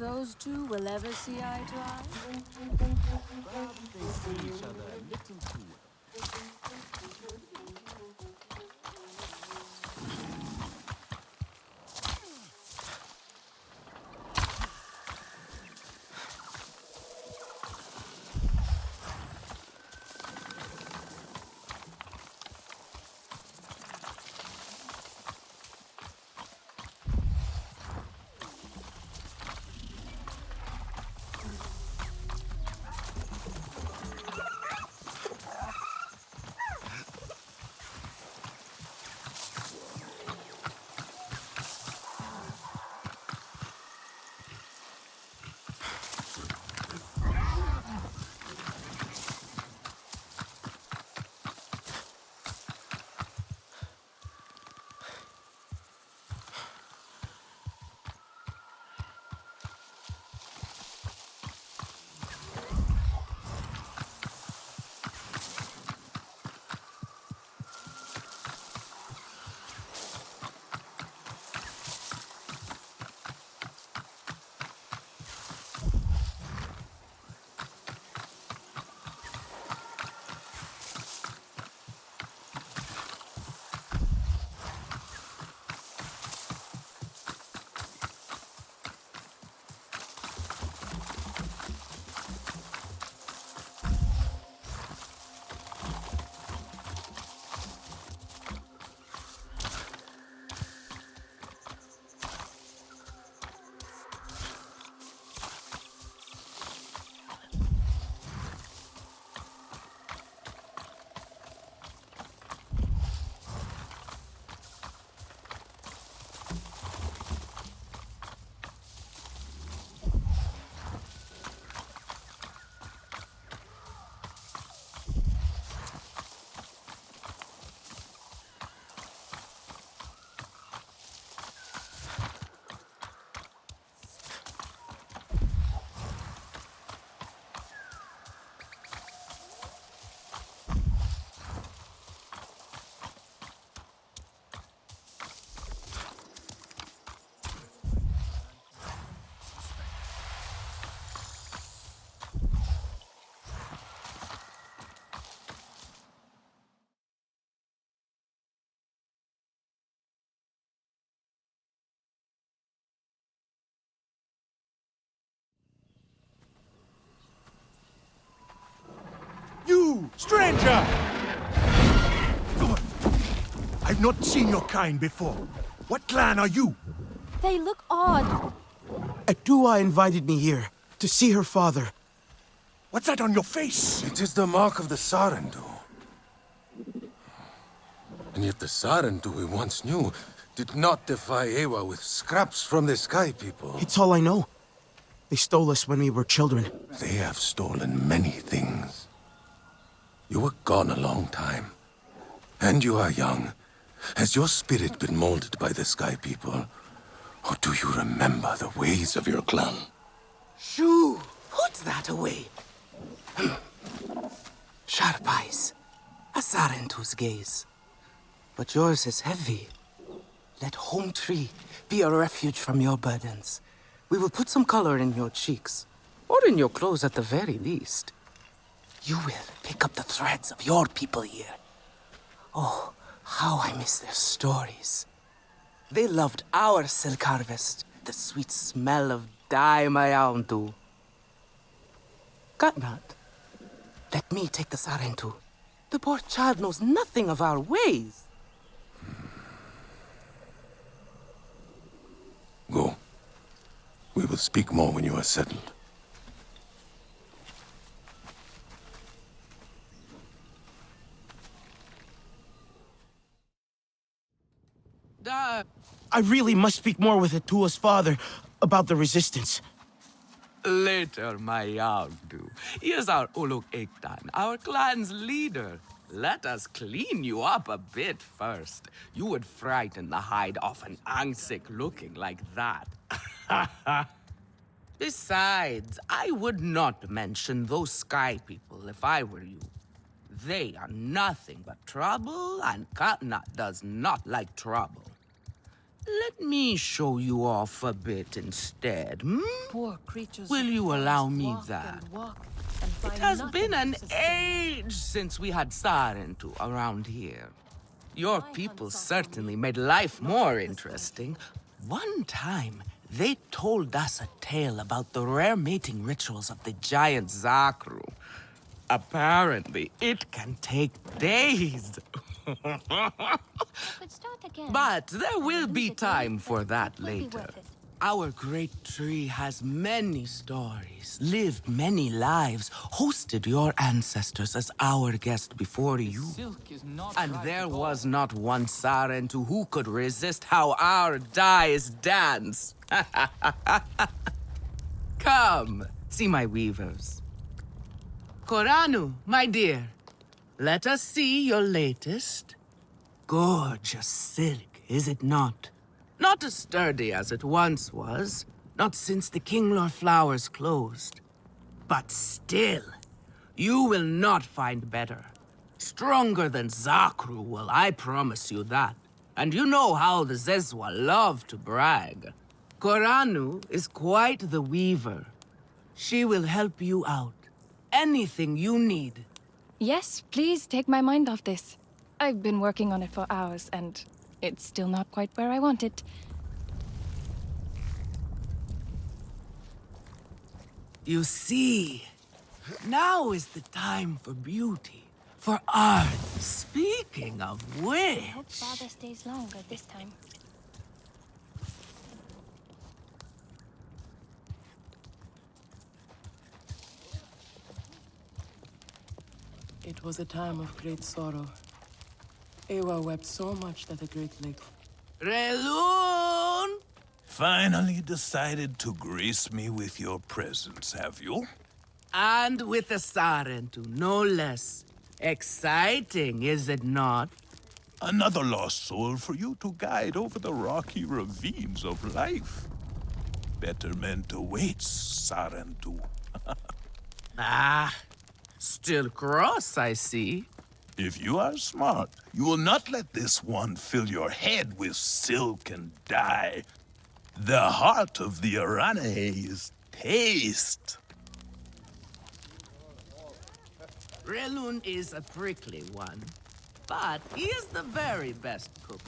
those two will ever see eye to eye? Perhaps they see each other a little too well. You, stranger! I've not seen your kind before. What clan are you? They look odd. Adua invited me here to see her father. What's that on your face? It is the mark of the Sarentu. And yet the Sarentu we once knew did not defy Ewa with scraps from the Sky People. It's all I know. They stole us when we were children. They have stolen many things. You were gone a long time. And you are young. Has your spirit been molded by the Sky People? Or do you remember the ways of your clan? Shoo! Put that away. Sharp eyes. A Sarentu's gaze. But yours is heavy. Let Home Tree be a refuge from your burdens. We will put some color in your cheeks. Or in your clothes at the very least. You will pick up the threads of your people here. Oh, how I miss their stories. They loved our silk harvest, the sweet smell of dye mayauntu. Katnat, let me take the Sarentu. The poor child knows nothing of our ways. Go. We will speak more when you are settled. I really must speak more with Atua's father about the resistance. Later, my Yavdu. He is our Uluk Ektan, our clan's leader. Let us clean you up a bit first. You would frighten the hide off an Angsik looking like that. Besides, I would not mention those Sky People if I were you. They are nothing but trouble, and Katnat does not like trouble. Let me show you off a bit instead, hmm? Poor creatures. Will of you forest allow me walk that? and walk and It find has nothing been to an sustain age since we had Sarentu around here. Your My people hunts are certainly for me, made life not more for the interesting. One time, they told us a tale about the rare mating rituals of the giant Zakru. Apparently, it can take days. could start again. But there I will lose be a day, time for but that it will be later. worth it. Our great tree has many stories, lived many lives, hosted your ancestors as our guest before you. Silk is not And right there at all. was not one Sarentu who could resist how our dyes dance. Come, see my weavers. Koranu, my dear, let us see your latest. Gorgeous silk, is it not? Not as sturdy as it once was, not since the Kinglor flowers closed. But still, you will not find better. Stronger than Zakru will, I promise you that. And you know how the Zezwa love to brag. Koranu is quite the weaver. She will help you out. Anything you need. Yes, please take my mind off this. I've been working on it for hours, and it's still not quite where I want it. You see, now is the time for beauty, for art. Speaking of which... I hope Father stays longer this time. It was a time of great sorrow. Ewa wept so much that the Great Lake... Relun! Finally decided to grace me with your presence, have you? And with a Sarentu, no less. Exciting, is it not? Another lost soul for you to guide over the rocky ravines of life. Betterment awaits, Sarentu. Ah, still cross, I see. If you are smart, you will not let this one fill your head with silk and dye. The heart of the Aranahe is taste. Relun is a prickly one, but he is the very best cook.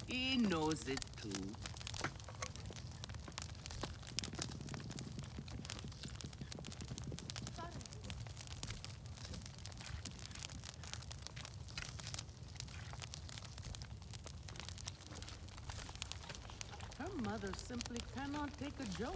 He knows it too. Her mother simply cannot take a joke.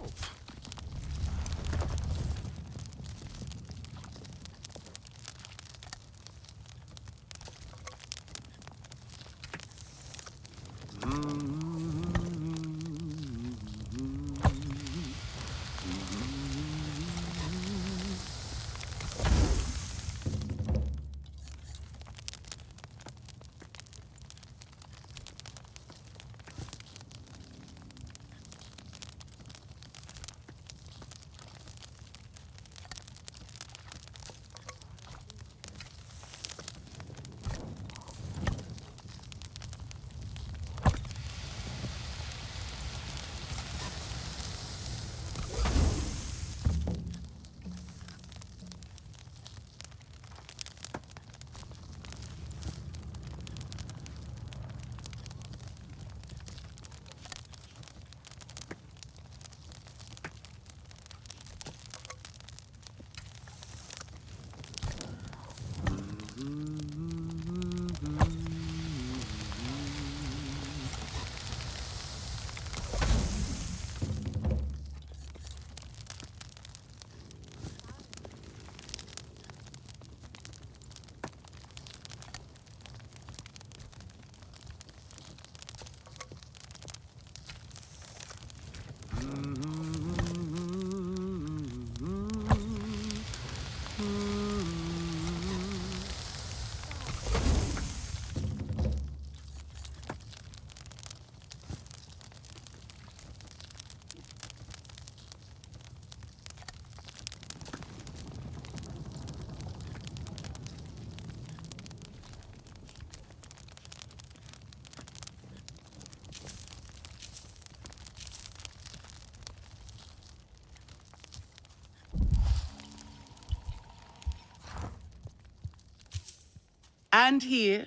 And here,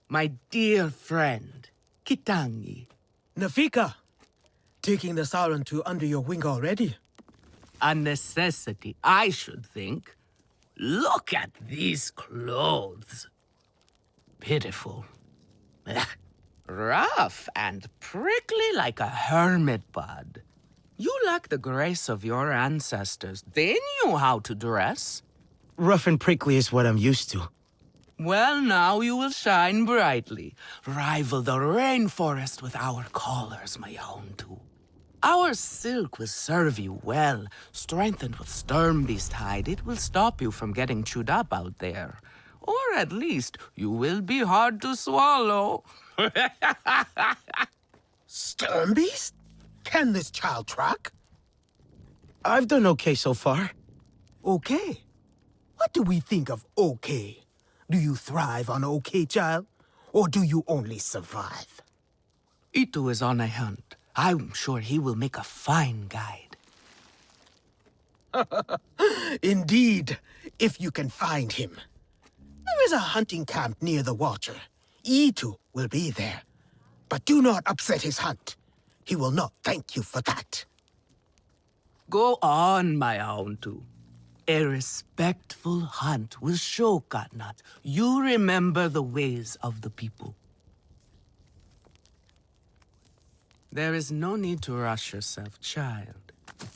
my dear friend, Kitangi. Nafika, taking the Sarentu under your wing already. A necessity, I should think. Look at these clothes. Pitiful. Rough and prickly like a hermit bud. You lack the grace of your ancestors. They knew how to dress. Rough and prickly is what I'm used to. Well, now you will shine brightly. Rival the rainforest with our collars, my Houndu. Our silk will serve you well. Strengthened with Sturmbeast hide, it will stop you from getting chewed up out there. Or at least, you will be hard to swallow. Sturmbeast? Can this child track? I've done okay so far. Okay? What do we think of okay? Do you thrive on okay, child? Or do you only survive? Itu is on a hunt. I'm sure he will make a fine guide. Indeed, if you can find him. There is a hunting camp near the Watcher. Itu will be there. But do not upset his hunt. He will not thank you for that. Go on, my Houndu. A respectful hunt will show Katnat you remember the ways of the people. There is no need to rush yourself, child.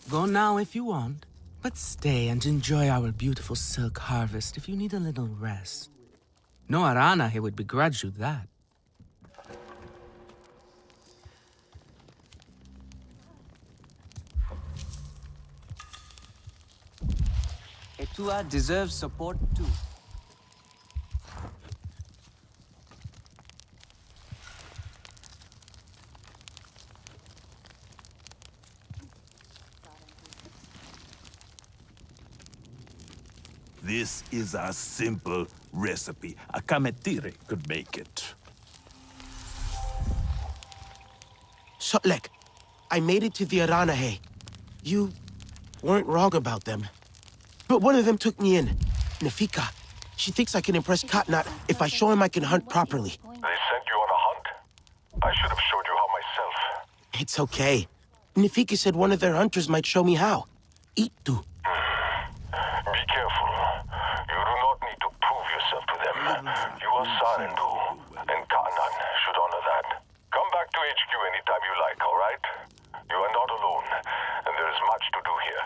Go now if you want, but stay and enjoy our beautiful silk harvest if you need a little rest. No Arana here would begrudge you that. Etua deserves support too. This is a simple recipe. A Kametire could make it. Sotlek, I made it to the Aranahe. You weren't wrong about them. But one of them took me in. Nafika. She thinks I can impress Katnat if I show him I can hunt properly. They sent you on a hunt? I should have showed you how myself. It's okay. Nafika said one of their hunters might show me how. Itu. Be careful. You do not need to prove yourself to them. You are Sarentu, and Katnat should honor that. Come back to HQ anytime you like, all right? You are not alone, and there is much to do here.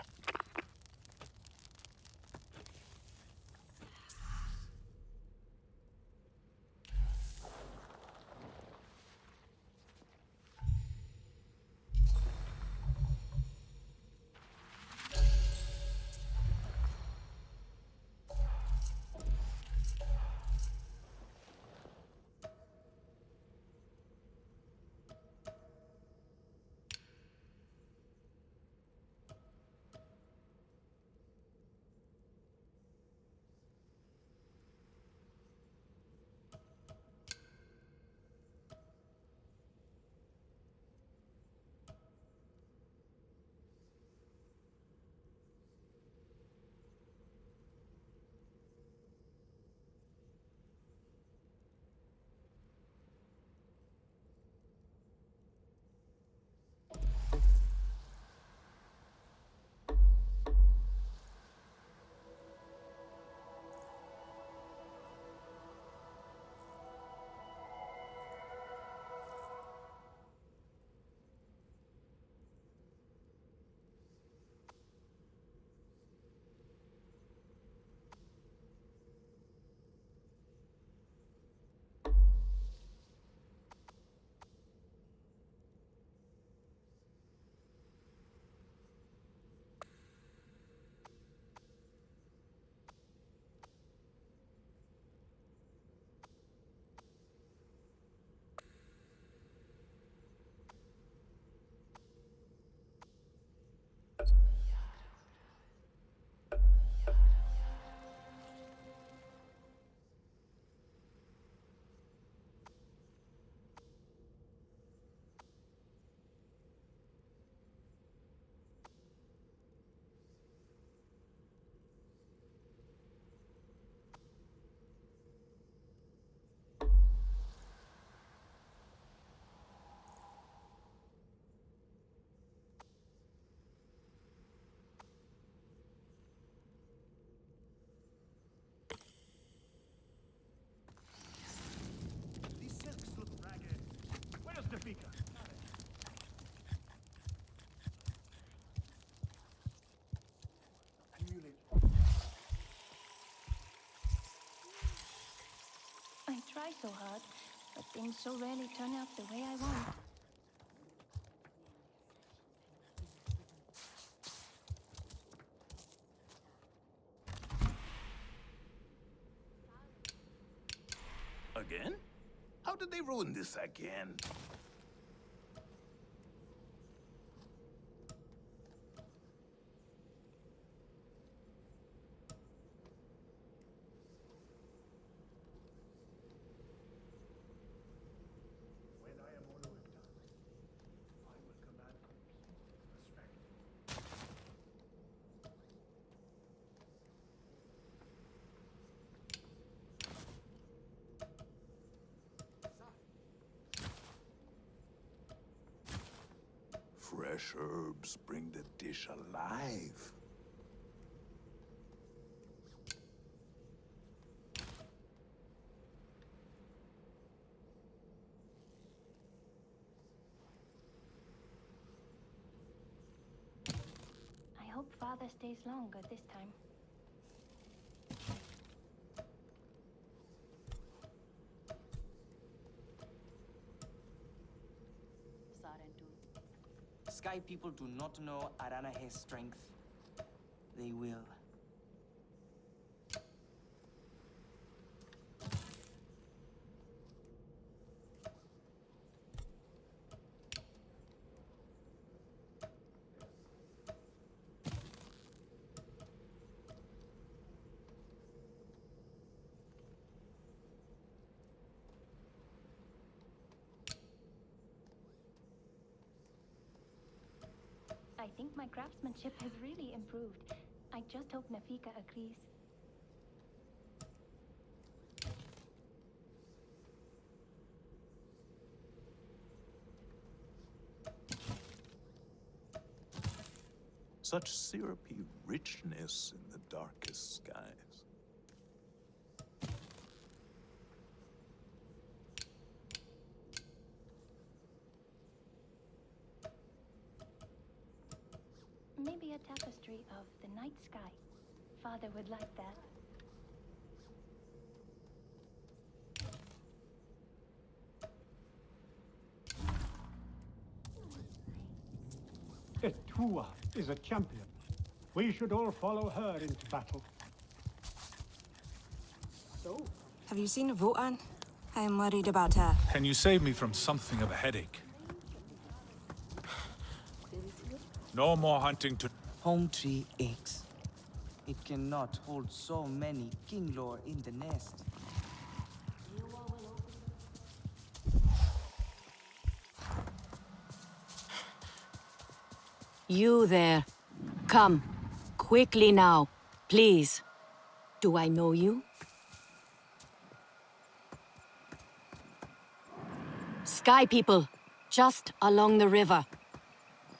so hard, but things so rarely turn out the way I want. Again? How did they ruin this again? Fresh herbs bring the dish alive. I hope Father stays longer this time. Sky people do not know Aranahe's strength. They will. I think my craftsmanship has really improved. I just hope Nafika agrees. Such syrupy richness in the darkest skies. Maybe a tapestry of the night sky. Father would like that. Etua is a champion. We should all follow her into battle. So, Have you seen Votan? I am worried about her. Can you save me from something of a headache? No more hunting to... Home tree aches. It cannot hold so many king lore in the nest. You there. Come. Quickly now. Please. Do I know you? Sky people. Just along the river.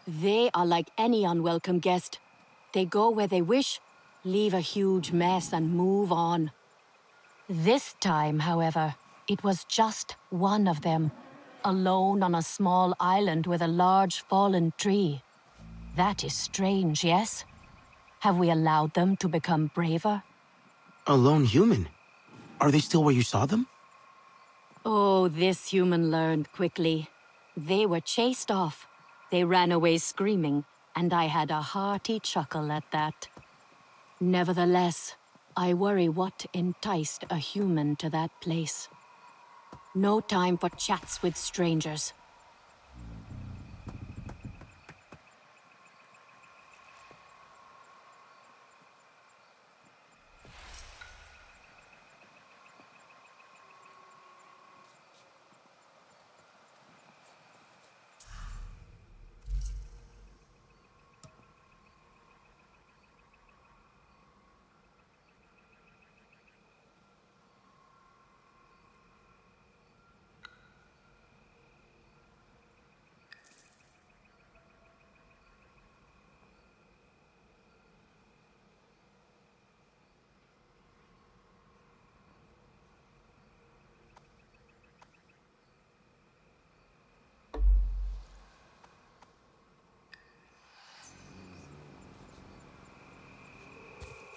They are like any unwelcome guest. They go where they wish, leave a huge mess and move on. This time, however, it was just one of them, alone on a small island with a large fallen tree. That is strange, yes? Have we allowed them to become braver? A lone human? Are they still where you saw them? Oh, this human learned quickly. They were chased off. They ran away screaming, and I had a hearty chuckle at that. Nevertheless, I worry what enticed a human to that place. No time for chats with strangers.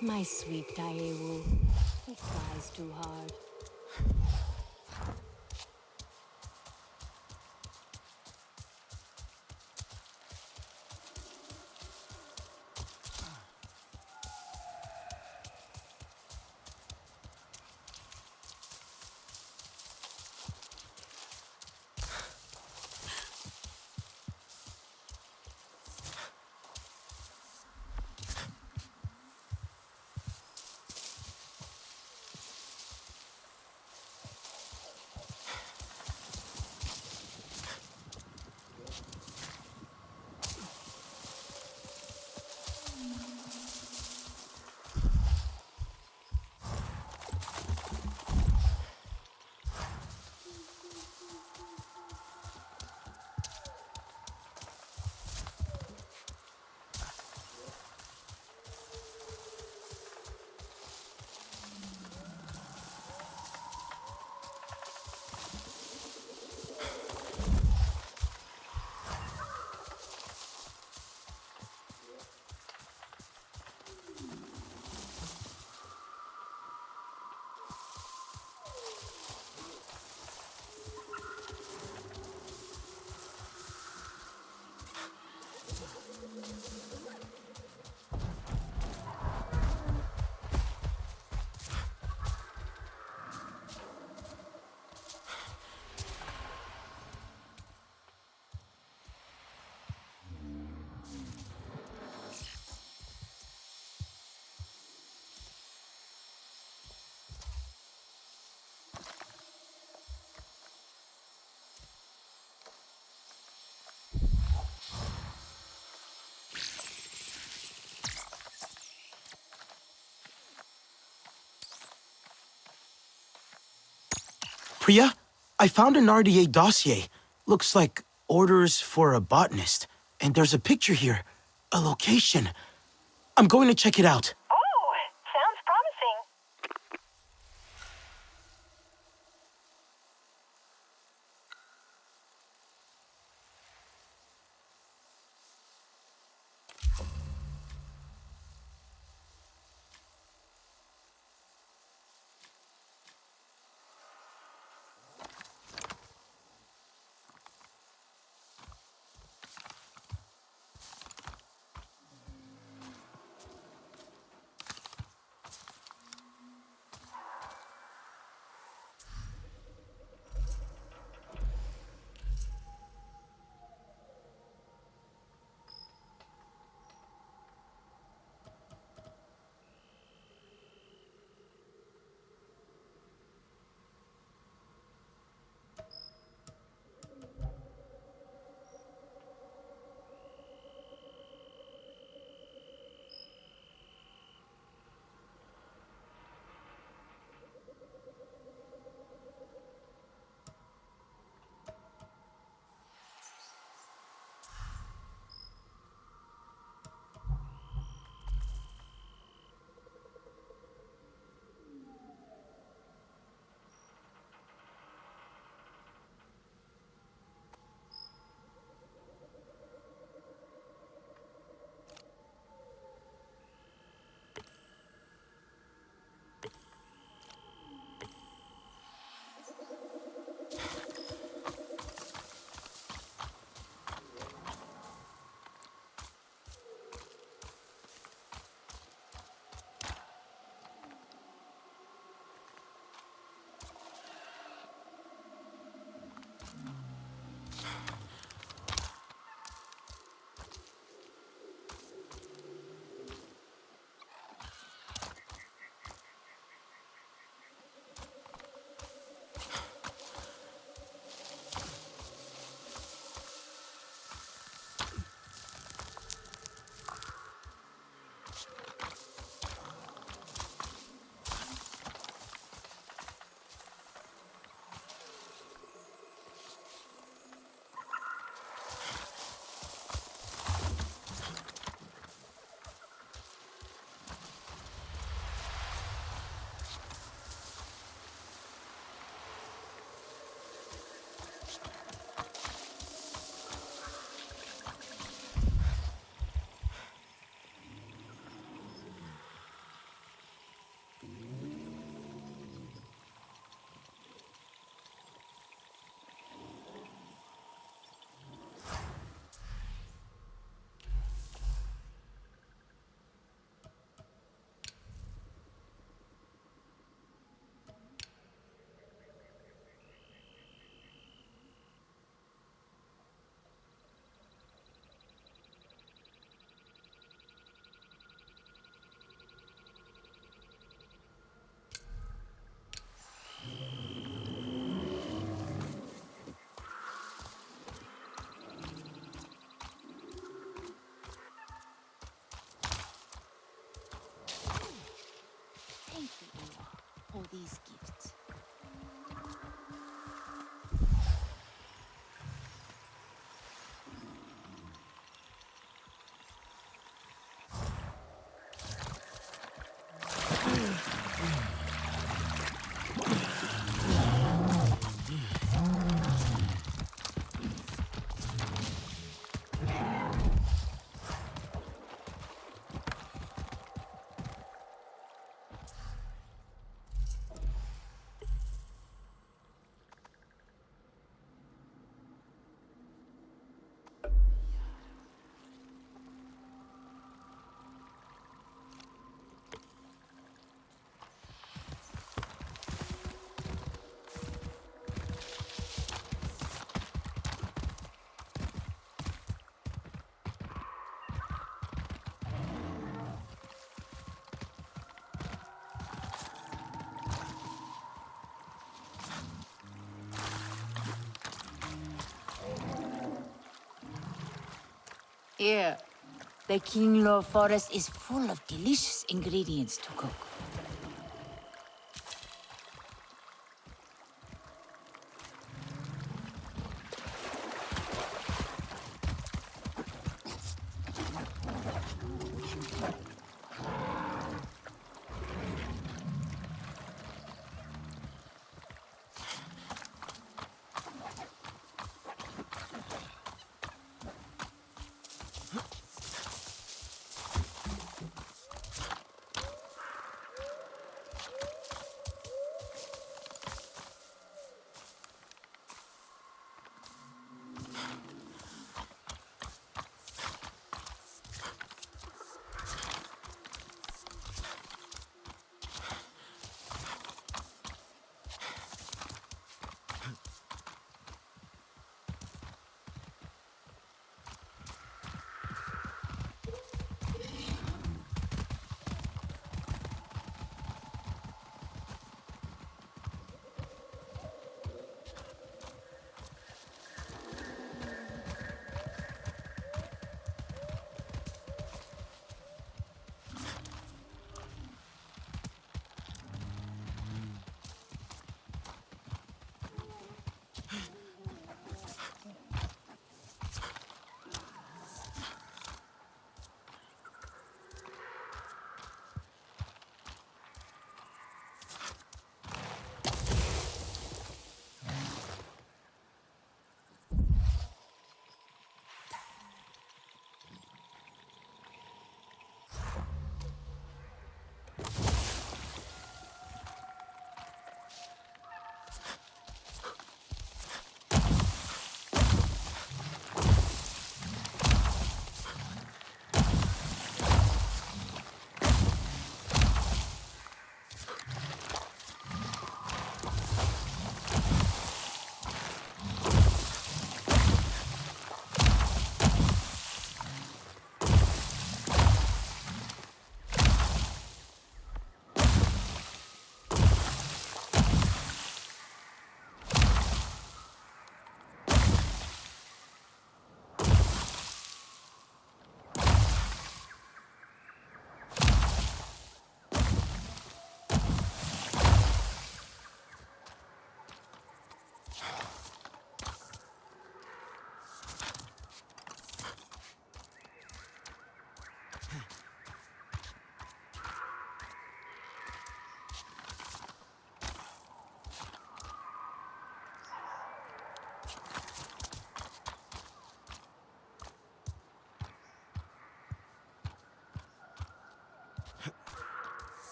My sweet Daewu, he cries too hard. Priya, I found an RDA dossier. Looks like orders for a botanist. And there's a picture here. A location. I'm going to check it out. Oh, sounds promising. For these gifts. Here, the Kinglor forest is full of delicious ingredients to cook.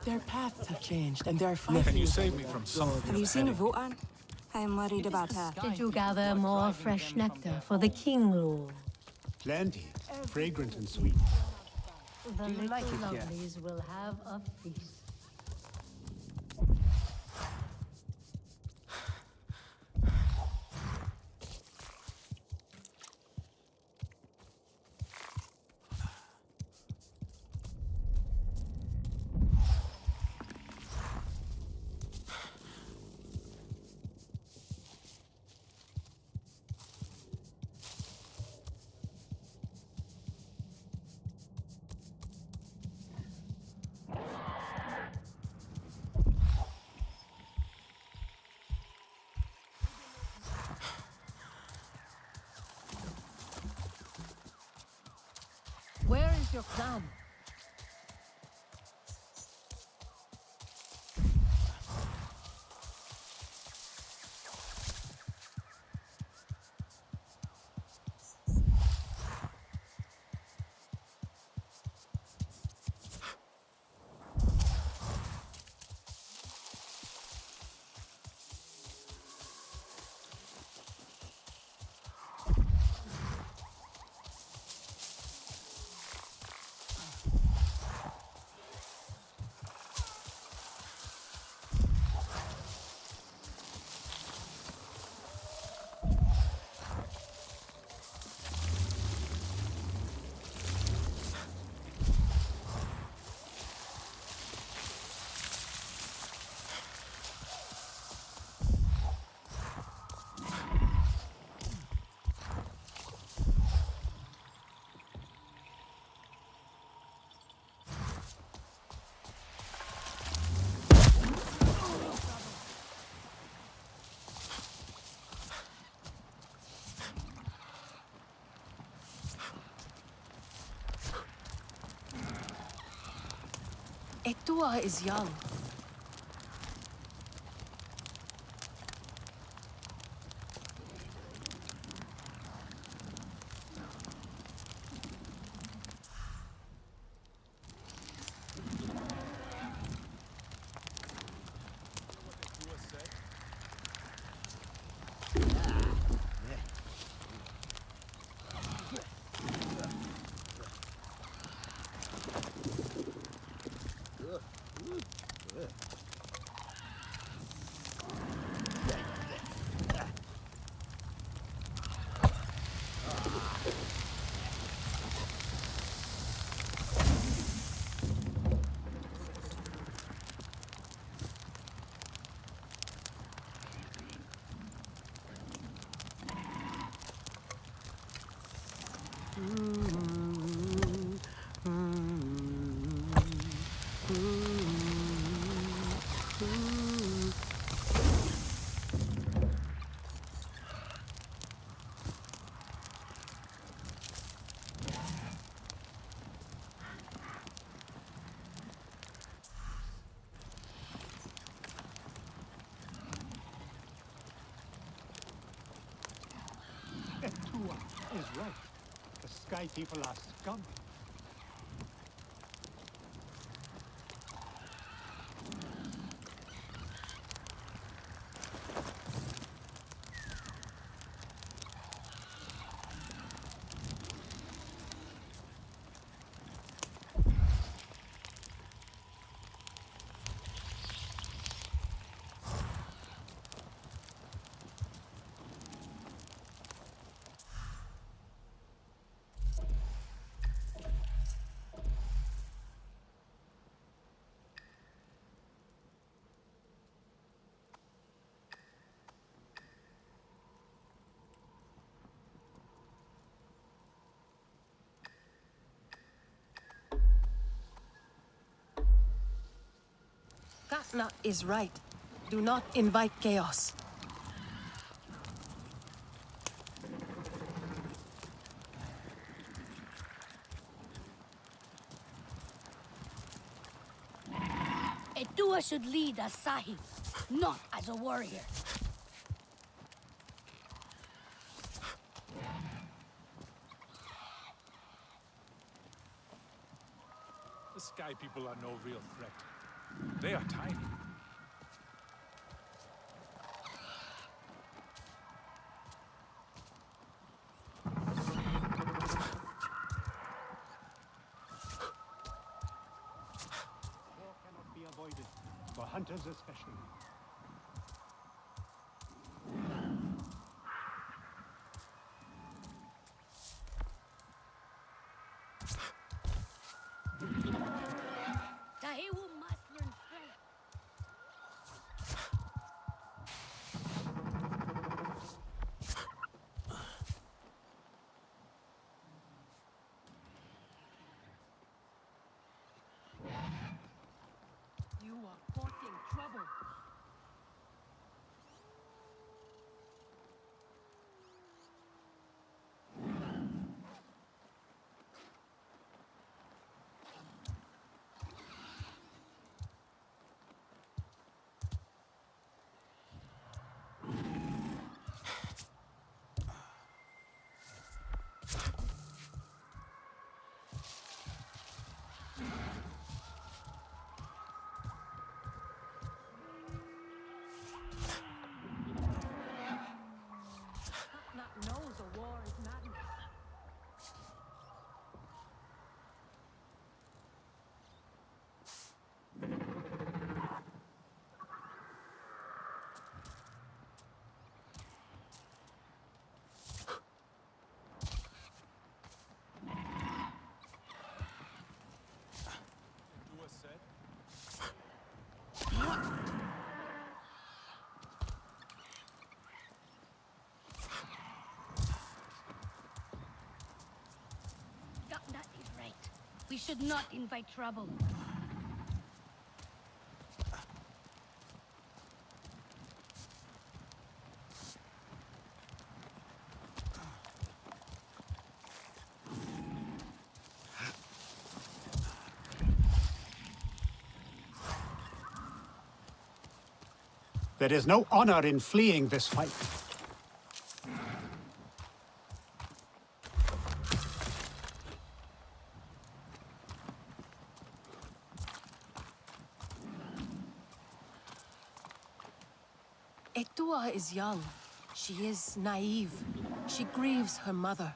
Their paths have changed, and they're fighting. Can you save me from something? Have you seen Votan? I am worried about her. Did you gather more fresh nectar for the king, Lord? Plenty. Fragrant and sweet. The Do you little like it here? lovelies will have a feast. Where is your clan? Etua is young. Etua is right. The Sky People are scum. Katna is right. Do not invite chaos. Etua should lead as Sahib, not as a warrior. The Sky People are no real threat. They are tiny. War cannot be avoided, for hunters especially. Dahiwu must learn strength. You are courting trouble. Not knows a war is madness. Dua said, That is right. We should not invite trouble. There is no honor in fleeing this fight. Etua is young. She is naive. She grieves her mother.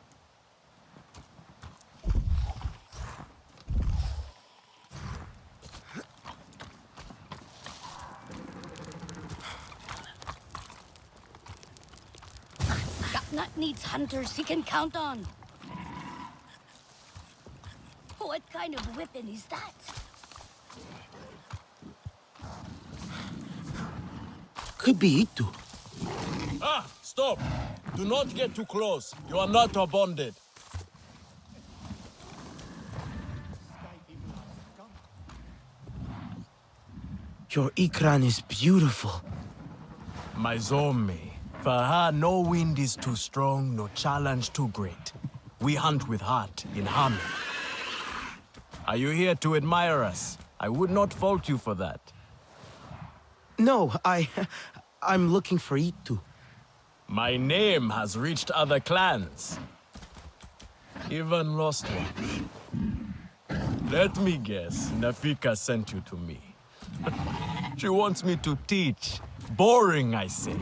Gatnat needs hunters he can count on. What kind of weapon is that? Could be Itu. Ah! Stop! Do not get too close. You are not bonded. Your Ikran is beautiful. My Zome. For her, no wind is too strong, no challenge too great. We hunt with heart, in harmony. Are you here to admire us? I would not fault you for that. No, I'm looking for Itu. My name has reached other clans. Even lost ones. Let me guess, Nafika sent you to me. She wants me to teach. Boring, I say.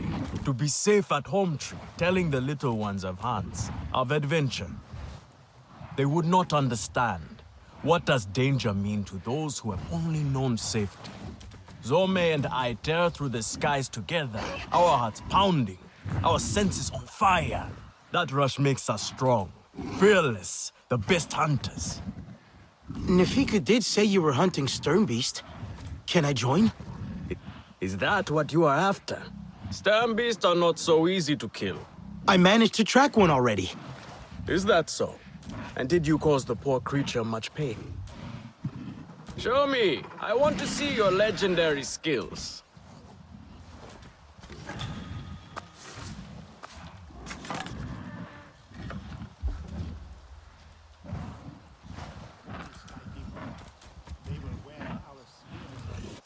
To be safe at home tree, telling the little ones of Hans, of adventure. They would not understand. What does danger mean to those who have only known safety? Zome and I tear through the skies together, our hearts pounding, our senses on fire. That rush makes us strong, fearless, the best hunters. Nafika did say you were hunting Sternbeast. Can I join? Is that what you are after? Sternbeasts are not so easy to kill. I managed to track one already. Is that so? And did you cause the poor creature much pain? Show me! I want to see your legendary skills. They will wear our spears.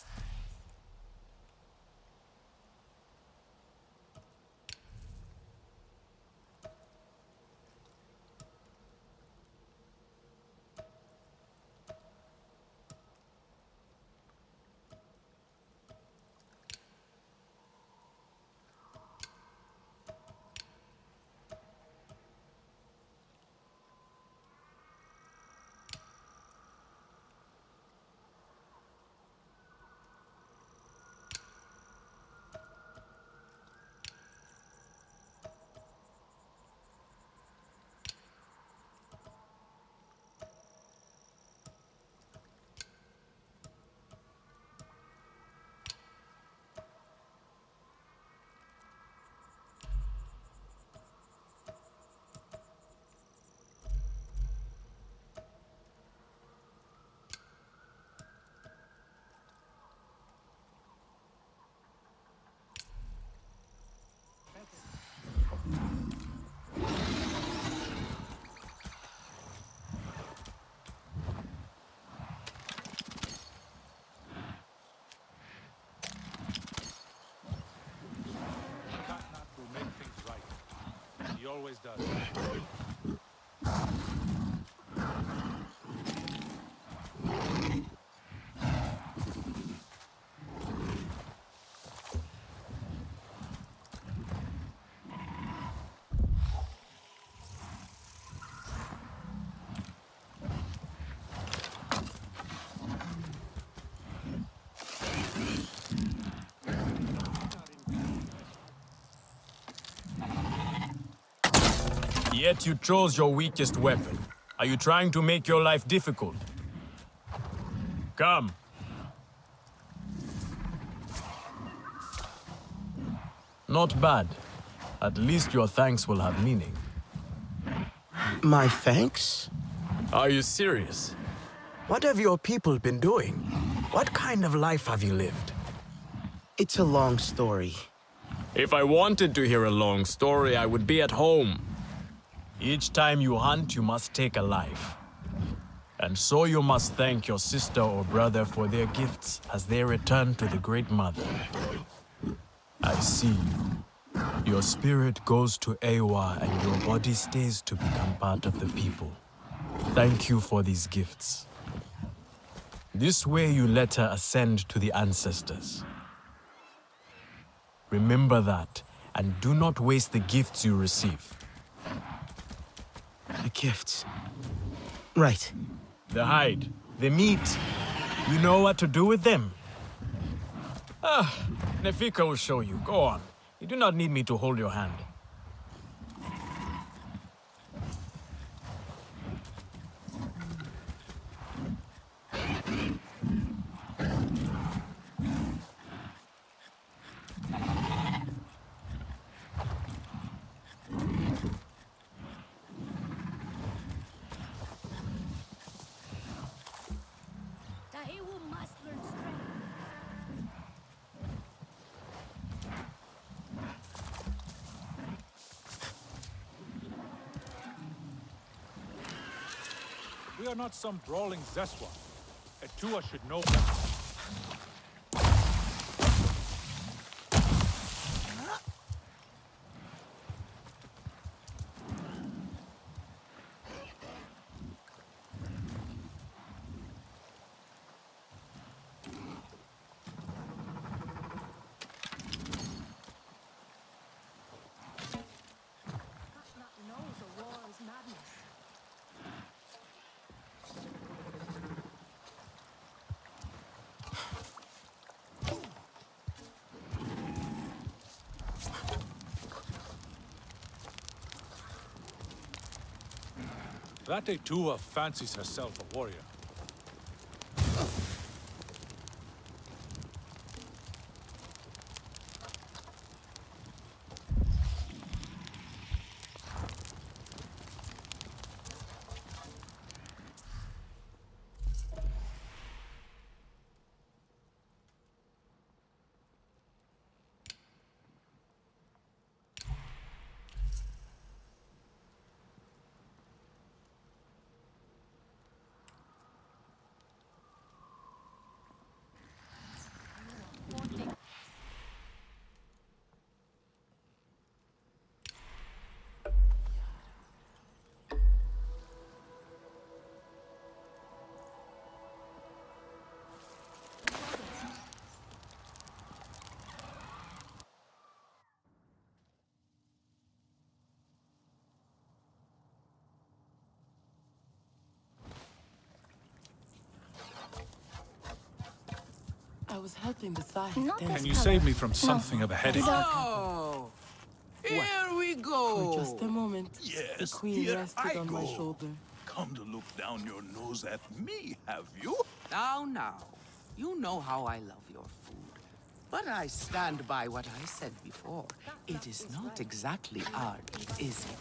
always does. Yet you chose your weakest weapon. Are you trying to make your life difficult? Come. Not bad. At least your thanks will have meaning. My thanks? Are you serious? What have your people been doing? What kind of life have you lived? It's a long story. If I wanted to hear a long story, I would be at home. Each time you hunt, you must take a life. And so you must thank your sister or brother for their gifts as they return to the Great Mother. I see you. Your spirit goes to Eywa and your body stays to become part of the people. Thank you for these gifts. This way you let her ascend to the ancestors. Remember that, and do not waste the gifts you receive. The gifts. Right. The hide, the meat. You know what to do with them. Nefika will show you. Go on. You do not need me to hold your hand. Tahiwu must learn strength. We are not some brawling Zeswa. Etua should know better. knows a war is madness. That Etua fancies herself a warrior. I was helping the Sahib. Can you save me from something of a headache? Oh, here we go. For just a moment, Yes, the queen here rested I on my go. shoulder. Come to look down your nose at me, have you? Now. You know how I love your food. But I stand by what I said before. It is not exactly art, is it?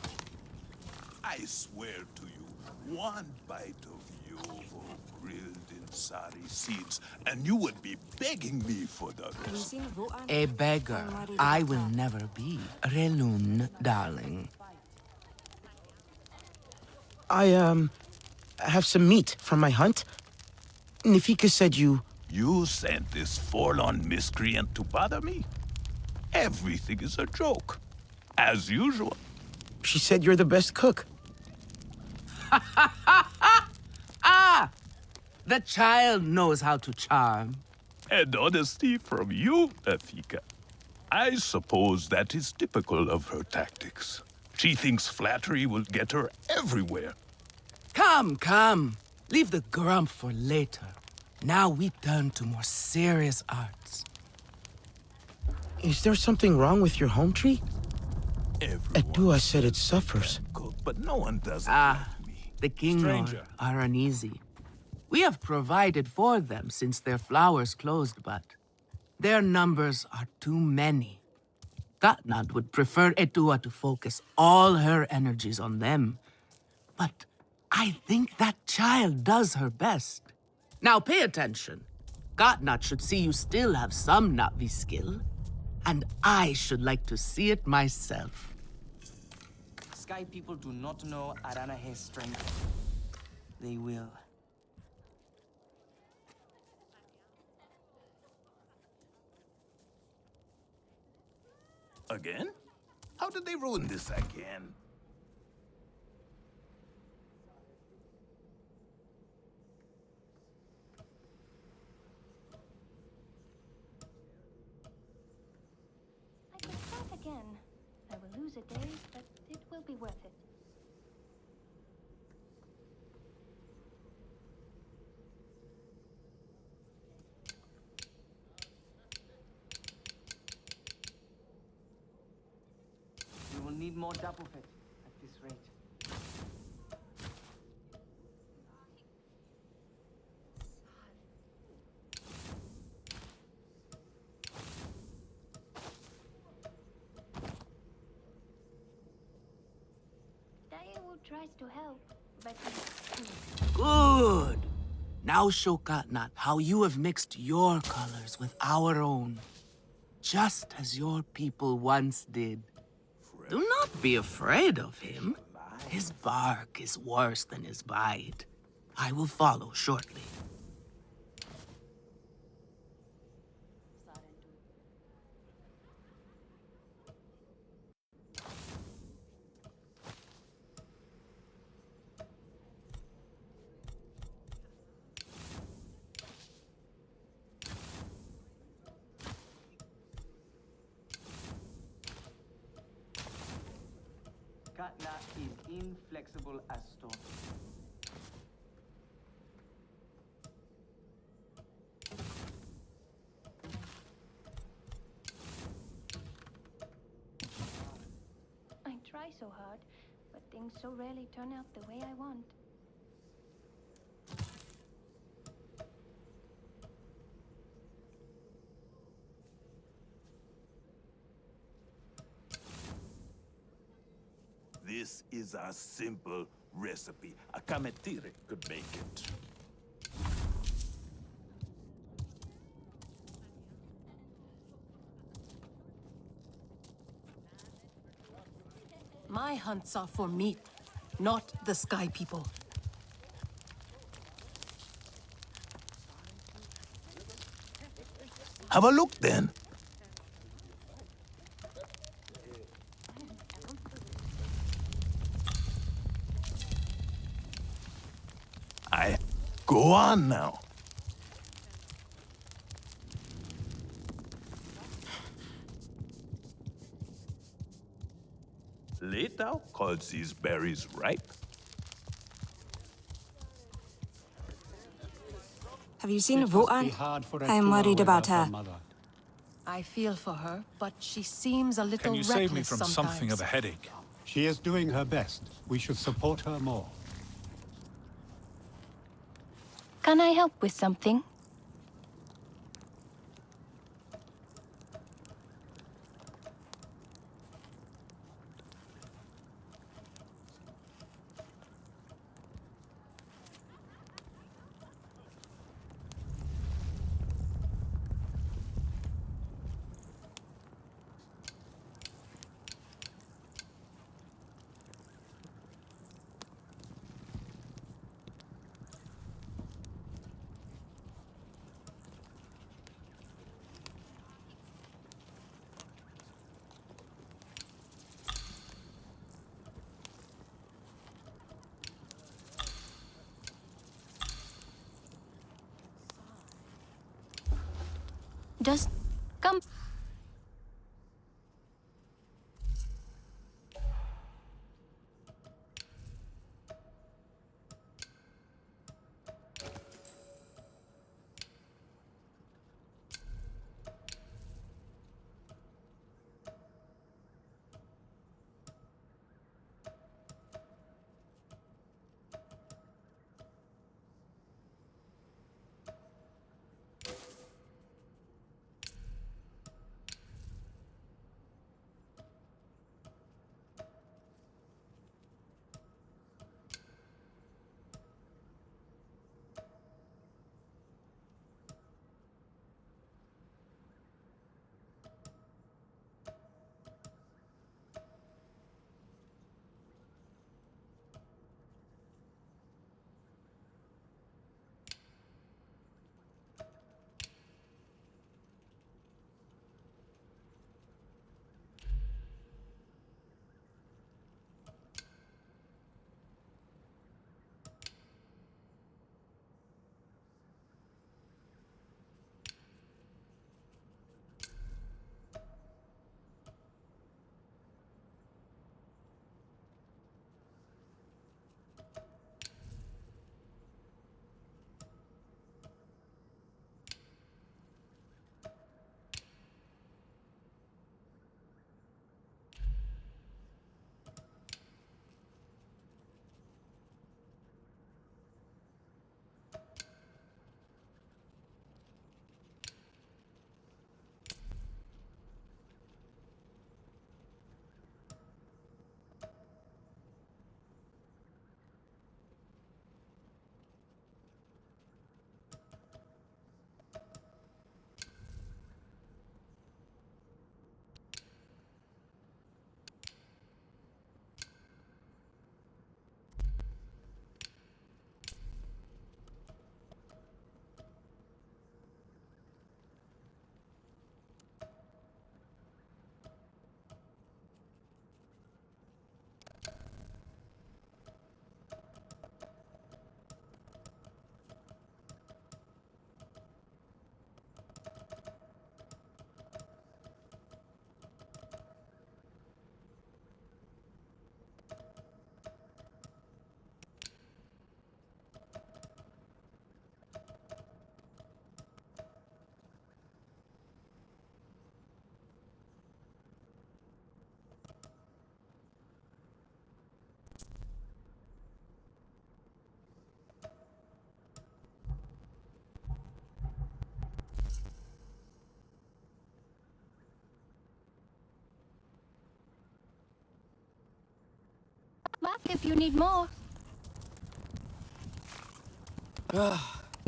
I swear to you, one bite of yovo grilled in sari seeds, and you would be begging me for the rest. A beggar I will never be. Relun, darling. I have some meat from my hunt. Nefika said you... You sent this forlorn miscreant to bother me? Everything is a joke, as usual. She said you're the best cook. Ah! The child knows how to charm. And honesty from you, Nafika. I suppose that is typical of her tactics. She thinks flattery will get her everywhere. Come, come. Leave the grump for later. Now we turn to more serious arts. Is there something wrong with your home tree? Edua said it suffers. But no one does it. The Kinglor are uneasy. We have provided for them since their flowers closed, but their numbers are too many. Katnat would prefer Edua to focus all her energies on them. But I think that child does her best. Now pay attention. Katnat should see you still have some Na'vi skill, and I should like to see it myself. Sky people do not know Aranahe's strength. They will. Again? How did they ruin this again? I could start again. I will lose a day, but it will be worth it. We will need more Dapofet at this rate. Daewoo tries to help, but Good. Now show Katnat how you have mixed your colors with our own, just as your people once did. Do not be afraid of him. His bark is worse than his bite. I will follow shortly. Katna is inflexible as stone. I try so hard, but things so rarely turn out the way I want. This is a simple recipe. A Kametire could make it. My hunts are for meat, not the Sky People. Have a look then. Go on now. Leto calls these berries ripe. Have you seen It must be Votan? hard for I am Edua worried about without her. mother. I feel for her, but she seems a little Can you reckless save me from sometimes. something of a headache? She is doing her best. We should support her more. Can I help with something? Just come. Back if you need more.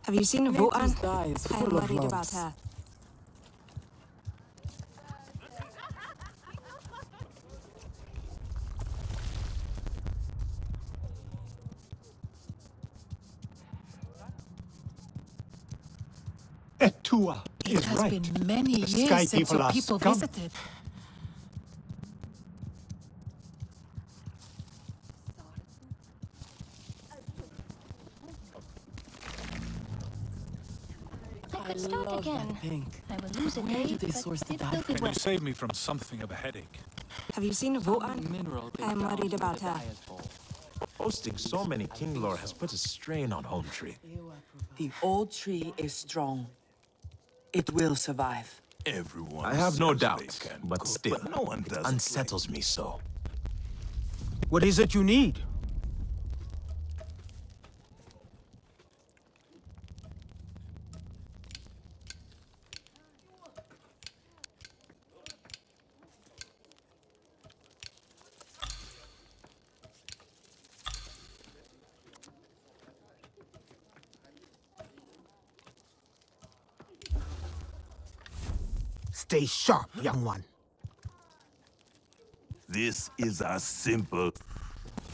Have you seen Votan? I am worried about her. Etua It is has right. been many The years Sky since people your are people scum. visited. I love that pink. I will lose a Where day, did they but source the it dye will be from? Can well. you save me from something of a headache? Have you seen Votan? I am worried about her. Hosting so many King Lore has put a strain on Home Tree. The old tree is strong. It will survive. Everyone I have no says they doubt, can but cook, still, no one it does unsettles me so. What is it you need? Stay sharp, young one. This is a simple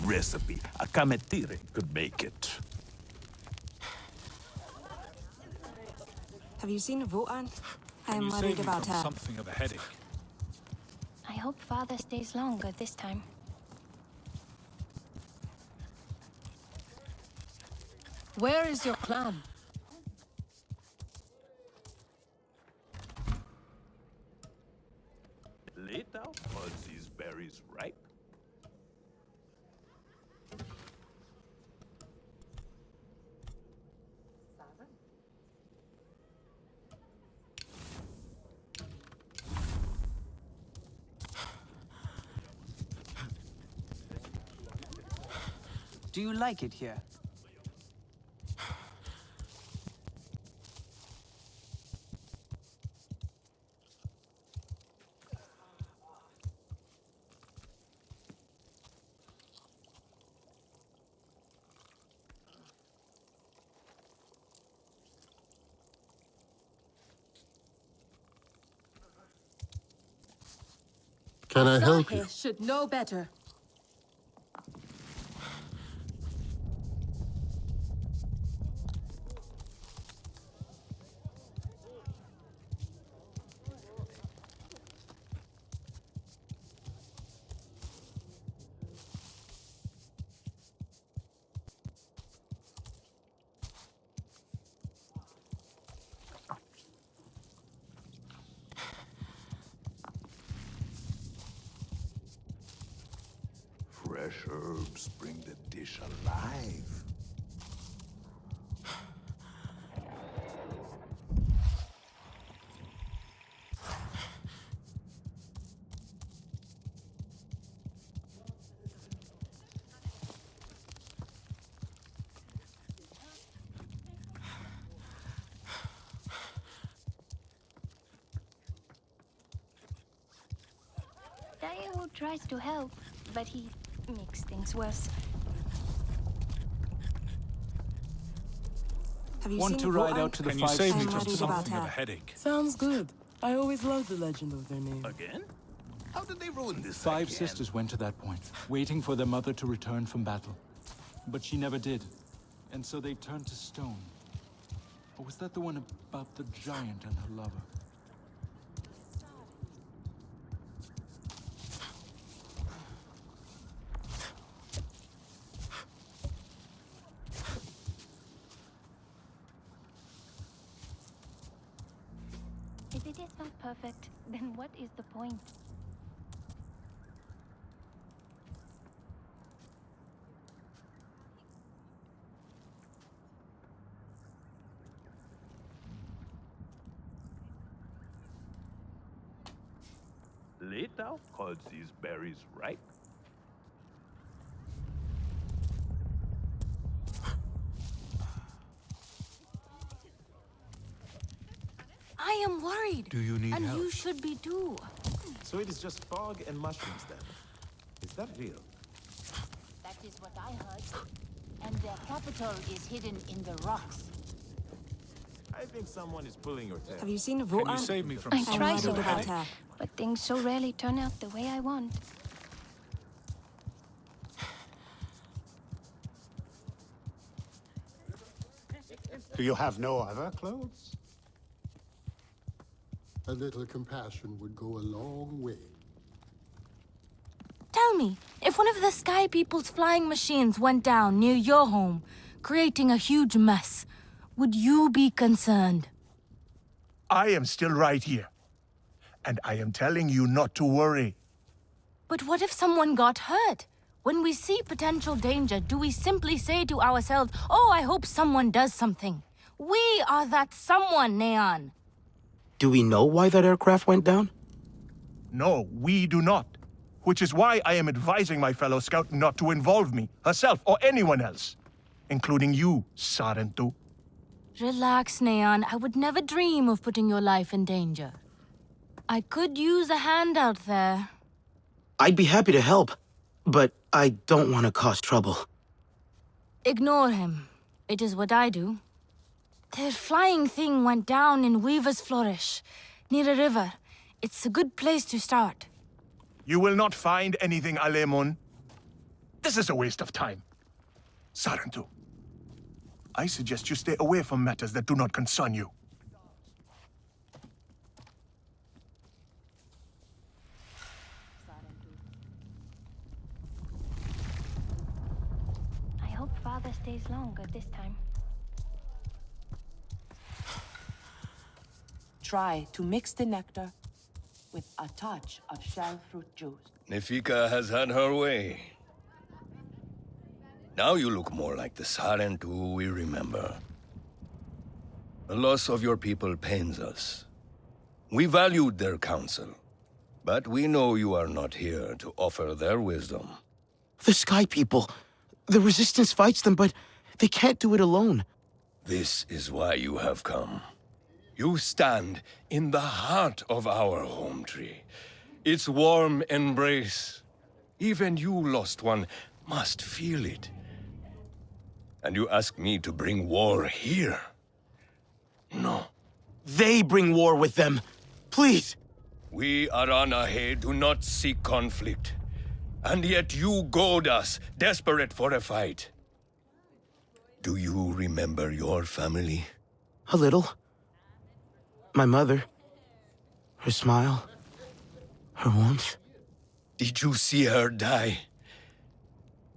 recipe. A Kametire could make it. Have you seen Votan? I Can am you worried save me about from her. something of a headache? I hope Father stays longer this time. Where is your clan? Late thou cause these berries ripe? Do you like it here? Can I help you? Asahi should know better. Fresh herbs bring the dish alive. Daewoo tries to help, but he makes things worse. Have you Want seen to the ride Voan? out to the Can fire you save me station? from Something of a headache. Sounds good. I always loved the legend of their name. Again? How did they ruin this? Five again? sisters went to that point, waiting for their mother to return from battle. But she never did. And so they turned to stone. Or was that the one about the giant and her lover? If it is not perfect, then what is the point? Late thou cause these berries ripe? I am worried. Do you need and help? you should be too. So it is just fog and mushrooms then? Is that real? That is what I heard. And their capital is hidden in the rocks. I think someone is pulling your tail. Have you seen Can you Voan? save me from I something try of so a hard, headache? but things so rarely turn out the way I want. Do you have no other clothes? A little compassion would go a long way. Tell me, if one of the Sky People's flying machines went down near your home, creating a huge mess, would you be concerned? I am still right here. And I am telling you not to worry. But what if someone got hurt? When we see potential danger, do we simply say to ourselves, oh, I hope someone does something? We are that someone, Neon. Do we know why that aircraft went down? No, we do not. Which is why I am advising my fellow scout not to involve me, herself, or anyone else. Including you, Sarentu. Relax, Neon. I would never dream of putting your life in danger. I could use a hand out there. I'd be happy to help, but I don't want to cause trouble. Ignore him. It is what I do. The flying thing went down in Weaver's Flourish, near a river. It's a good place to start. You will not find anything, Alemun. This is a waste of time. Sarentu, I suggest you stay away from matters that do not concern you. I hope Father stays longer this time. Try to mix the nectar with a touch of shell fruit juice. Nefika has had her way. Now you look more like the Sarentu we remember. The loss of your people pains us. We valued their counsel, but we know you are not here to offer their wisdom. The Sky People. The Resistance fights them, but they can't do it alone. This is why you have come. You stand in the heart of our home tree. Its warm embrace. Even you, Lost One, must feel it. And you ask me to bring war here? No. They bring war with them. Please. We Aranahe do not seek conflict. And yet you goad us, desperate for a fight. Do you remember your family? A little. My mother. Her smile. Her warmth. Did you see her die?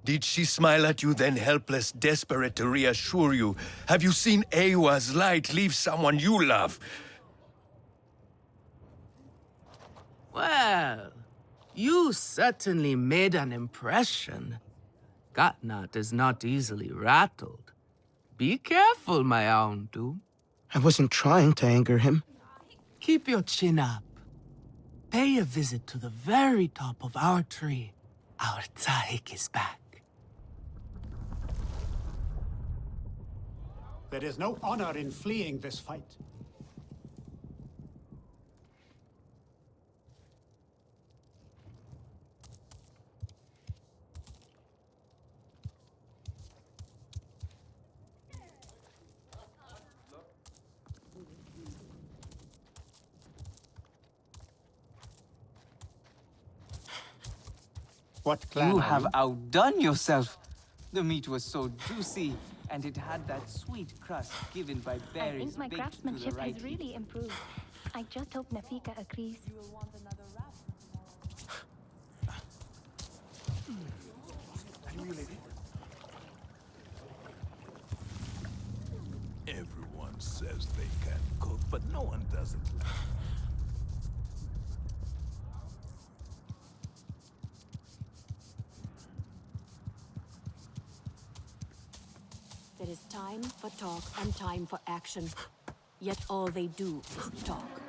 Did she smile at you then helpless, desperate to reassure you? Have you seen Ewa's light leave someone you love? Well, you certainly made an impression. Katnat is not easily rattled. Be careful, my Auntu. I wasn't trying to anger him. Keep your chin up. Pay a visit to the very top of our tree. Our Tsahik is back. There is no honor in fleeing this fight. What clan You are have you? outdone yourself. The meat was so juicy, and it had that sweet crust given by I berries think my baked to the craftsmanship right has really improved. I just hope Nafika agrees. Everyone says they can cook, but no one does it. There is time for talk and time for action. Yet all they do is talk.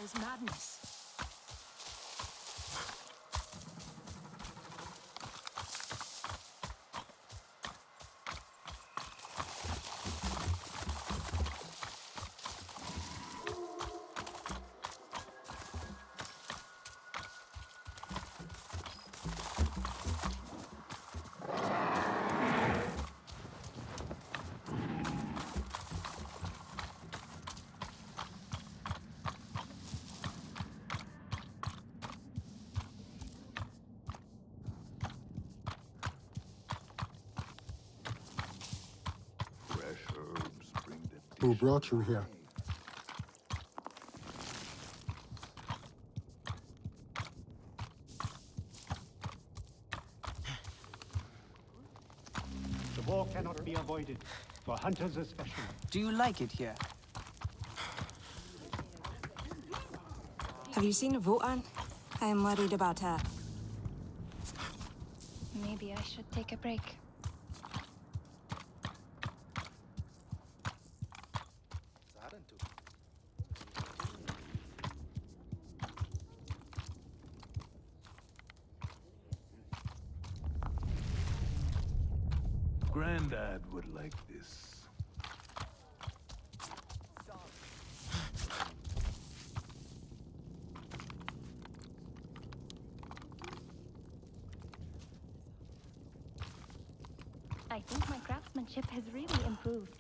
is madness. Who brought you here? The war cannot be avoided, for hunters especially. Do you like it here? Have you seen Votan? I am worried about her. Maybe I should take a break. Grandad would like this. I think my craftsmanship has really improved.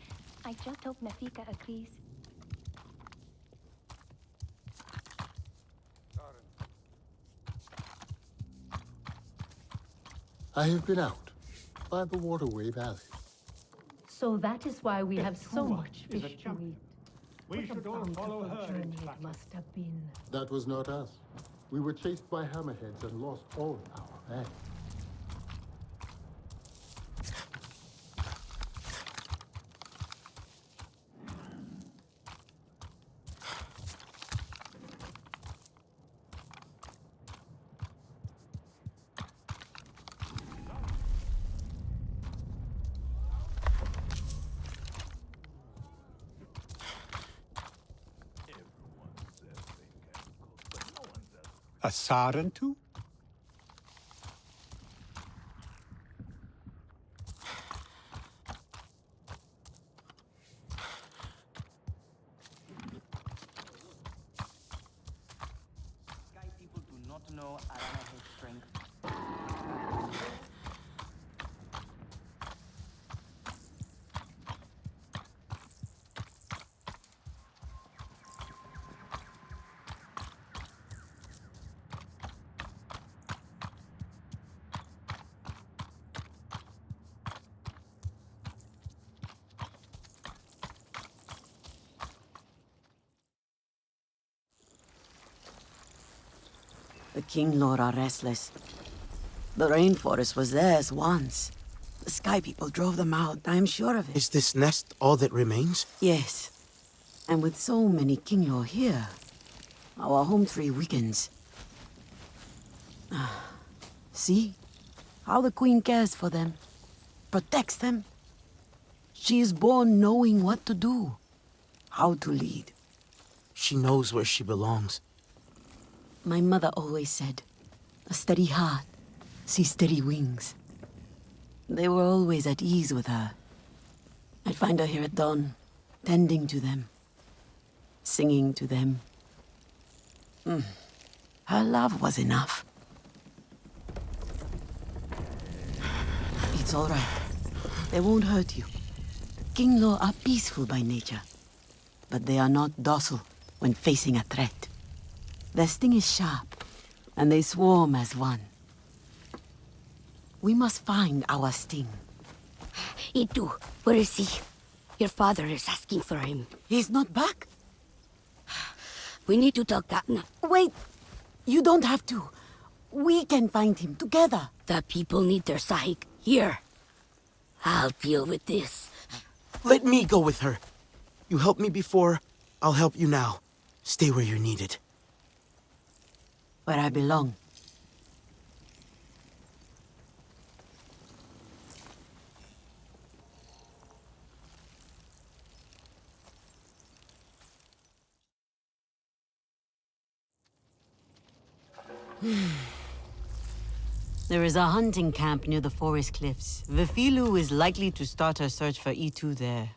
I just hope Nafika agrees. I have been out by the Waterway Valley. So that is why we have so much is a fish to champion. eat. We What a should all follow bountiful her journey into it battle. must have been. That was not us. We were chased by hammerheads and lost all our men. A Sarentu? Sky people do not know Aranahe's strength. The King Lord are restless. The rainforest was theirs once. The Sky People drove them out, I am sure of it. Is this nest all that remains? Yes. And with so many King Lord here, our home tree weakens. See? How the Queen cares for them. Protects them. She is born knowing what to do. How to lead. She knows where she belongs. My mother always said, a steady heart sees steady wings. They were always at ease with her. I'd find her here at dawn, tending to them, singing to them. Her love was enough. It's all right. They won't hurt you. King Lord are peaceful by nature, but they are not docile when facing a threat. Their sting is sharp, and they swarm as one. We must find our sting. Itu, where is he? Your father is asking for him. He's not back? We need to talk that now. Wait! You don't have to. We can find him together. The people need their Sahik here. I'll deal with this. Let me go with her. You helped me before, I'll help you now. Stay where you're needed. Where I belong. There is a hunting camp near the forest cliffs. Vifilu is likely to start her search for Itu there.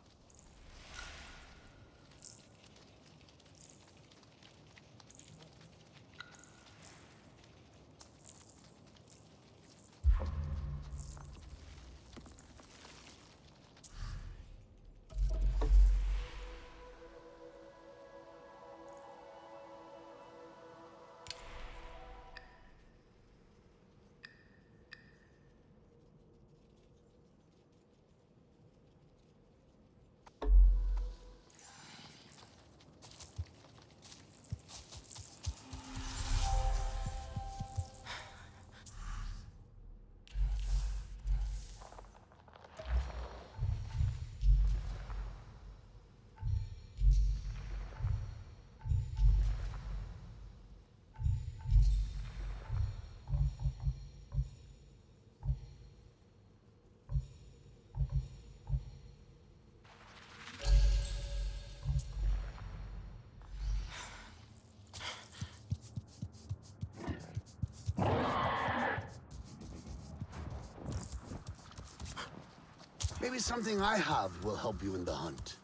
Maybe something I have will help you in the hunt.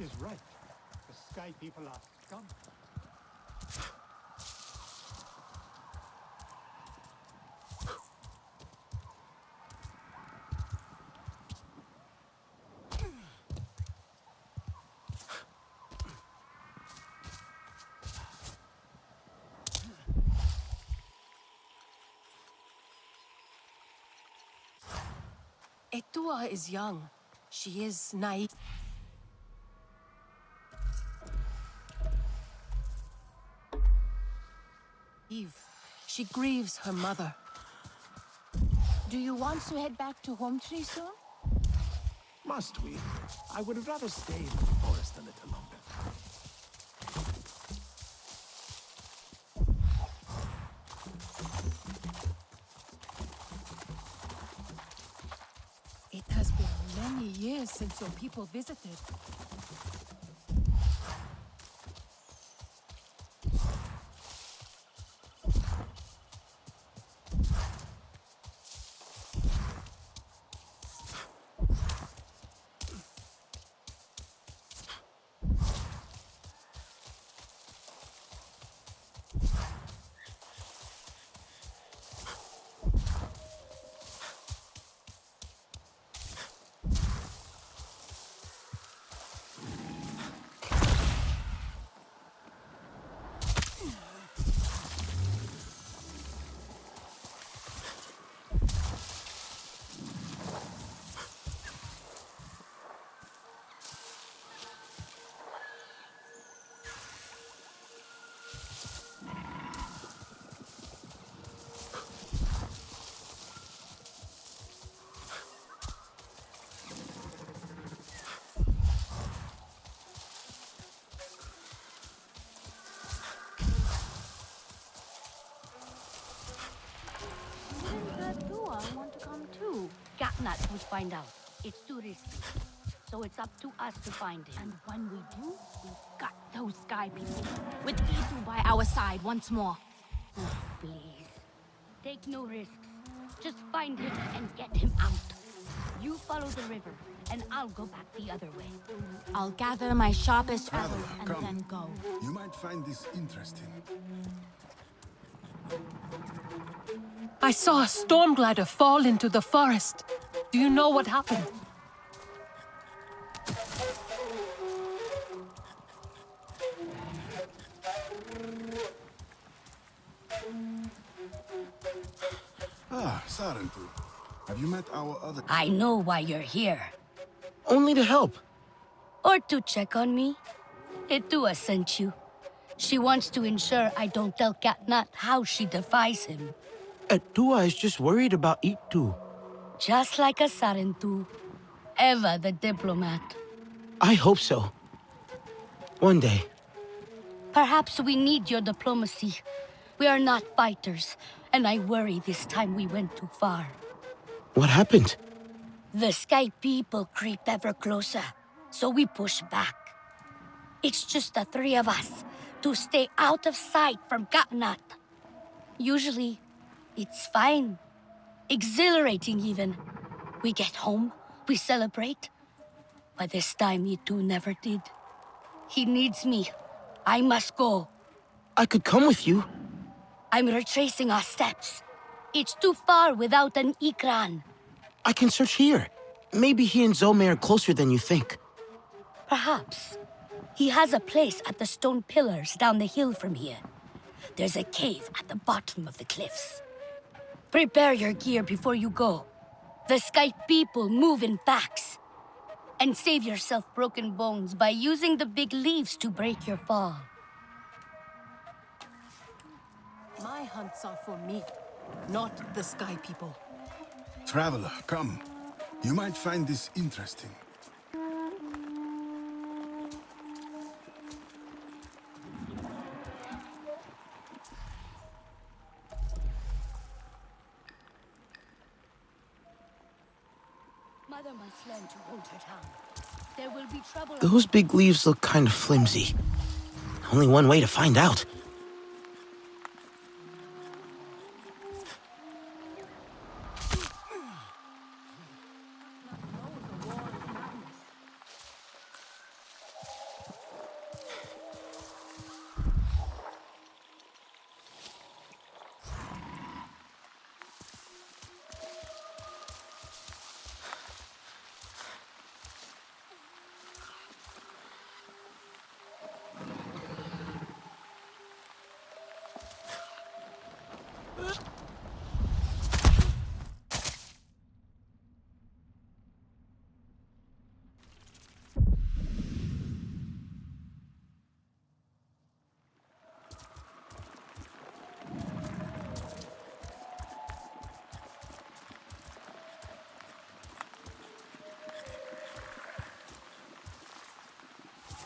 Is right. The Sky People are scum. Etua is young. She is naive. She grieves her mother. Do you want to head back to Home Tree soon? Must we? I would rather stay in the forest a little longer. It has been many years since your people visited. I want to come too. Catnut will find out. It's too risky. So it's up to us to find him. And when we do, we've got those Sky People. With Itu by our side once more. Please. Take no risks. Just find him and get him out. You follow the river, and I'll go back the other way. I'll gather my sharpest Traveler, arrow and come. then go. You might find this interesting. I saw a storm glider fall into the forest. Do you know what happened? Ah, Sarentu. Have you met our other... I know why you're here. Only to help. Or to check on me. Etua sent you. She wants to ensure I don't tell Catnut how she defies him. Etua is just worried about Itu. Just like a Sarentu. Eva the diplomat. I hope so. One day. Perhaps we need your diplomacy. We are not fighters, and I worry this time we went too far. What happened? The Sky People creep ever closer, so we push back. It's just the three of us to stay out of sight from Katnat. Usually, it's fine. Exhilarating, even. We get home, we celebrate. But this time, you two never did. He needs me. I must go. I could come with you. I'm retracing our steps. It's too far without an Ikran. I can search here. Maybe he and Zome are closer than you think. Perhaps. He has a place at the stone pillars down the hill from here. There's a cave at the bottom of the cliffs. Prepare your gear before you go. The Sky people move in packs. And save yourself broken bones by using the big leaves to break your fall. My hunts are for me, not the Sky people. Traveler, come. You might find this interesting. Mother must learn to hold her tongue. There will be trouble. Those big leaves look kind of flimsy. Only one way to find out.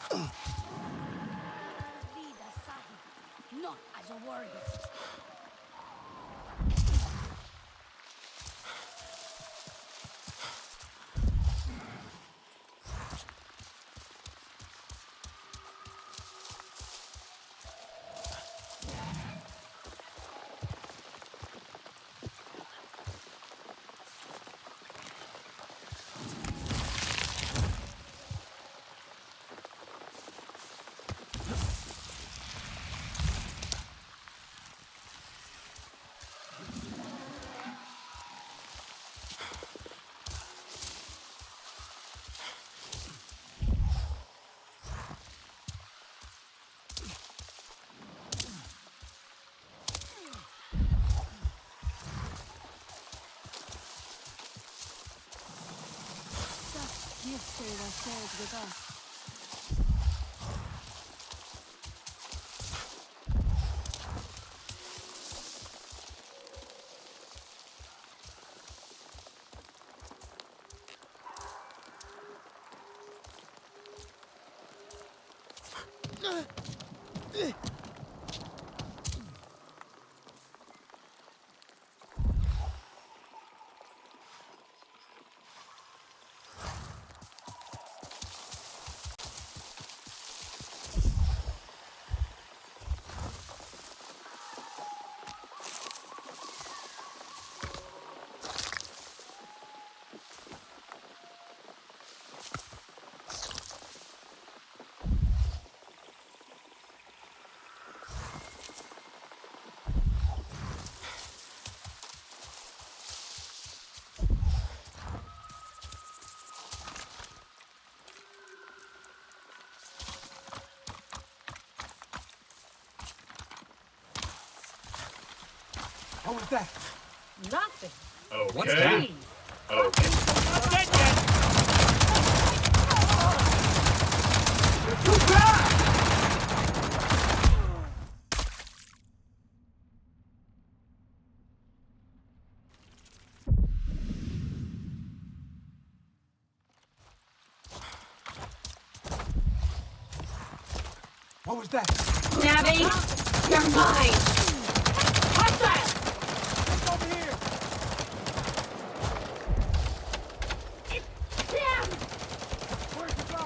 Lead as Sahib, not as a warrior. Gifts are shared with us. What was that? Nothing. Okay. What's that? Okay. Not dead yet! You're too bad! What was that? Navi, you're mine! Where'd you go?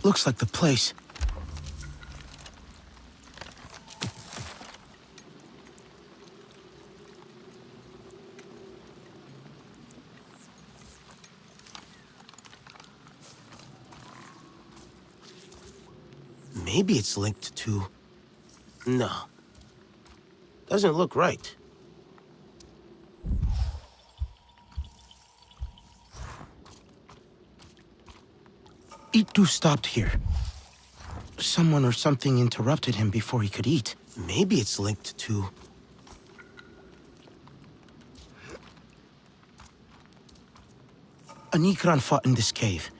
Looks like the place. Maybe it's linked to... No. Doesn't look right. Itu stopped here. Someone or something interrupted him before he could eat. Maybe it's linked to... An Ikran fought in this cave.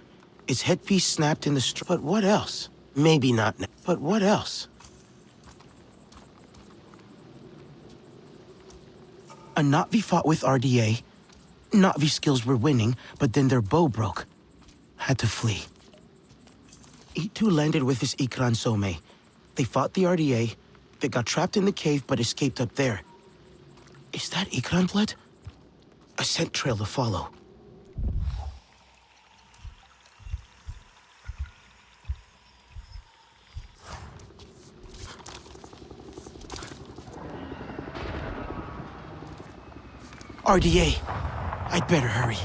Its headpiece snapped in the But what else? Maybe not now. But what else? A Na'vi fought with RDA. Na'vi skills were winning, but then their bow broke. Had to flee. Itu landed with his Ikran Some. They fought the RDA. They got trapped in the cave but escaped up there. Is that Ikran blood? A scent trail to follow. RDA. I'd better hurry.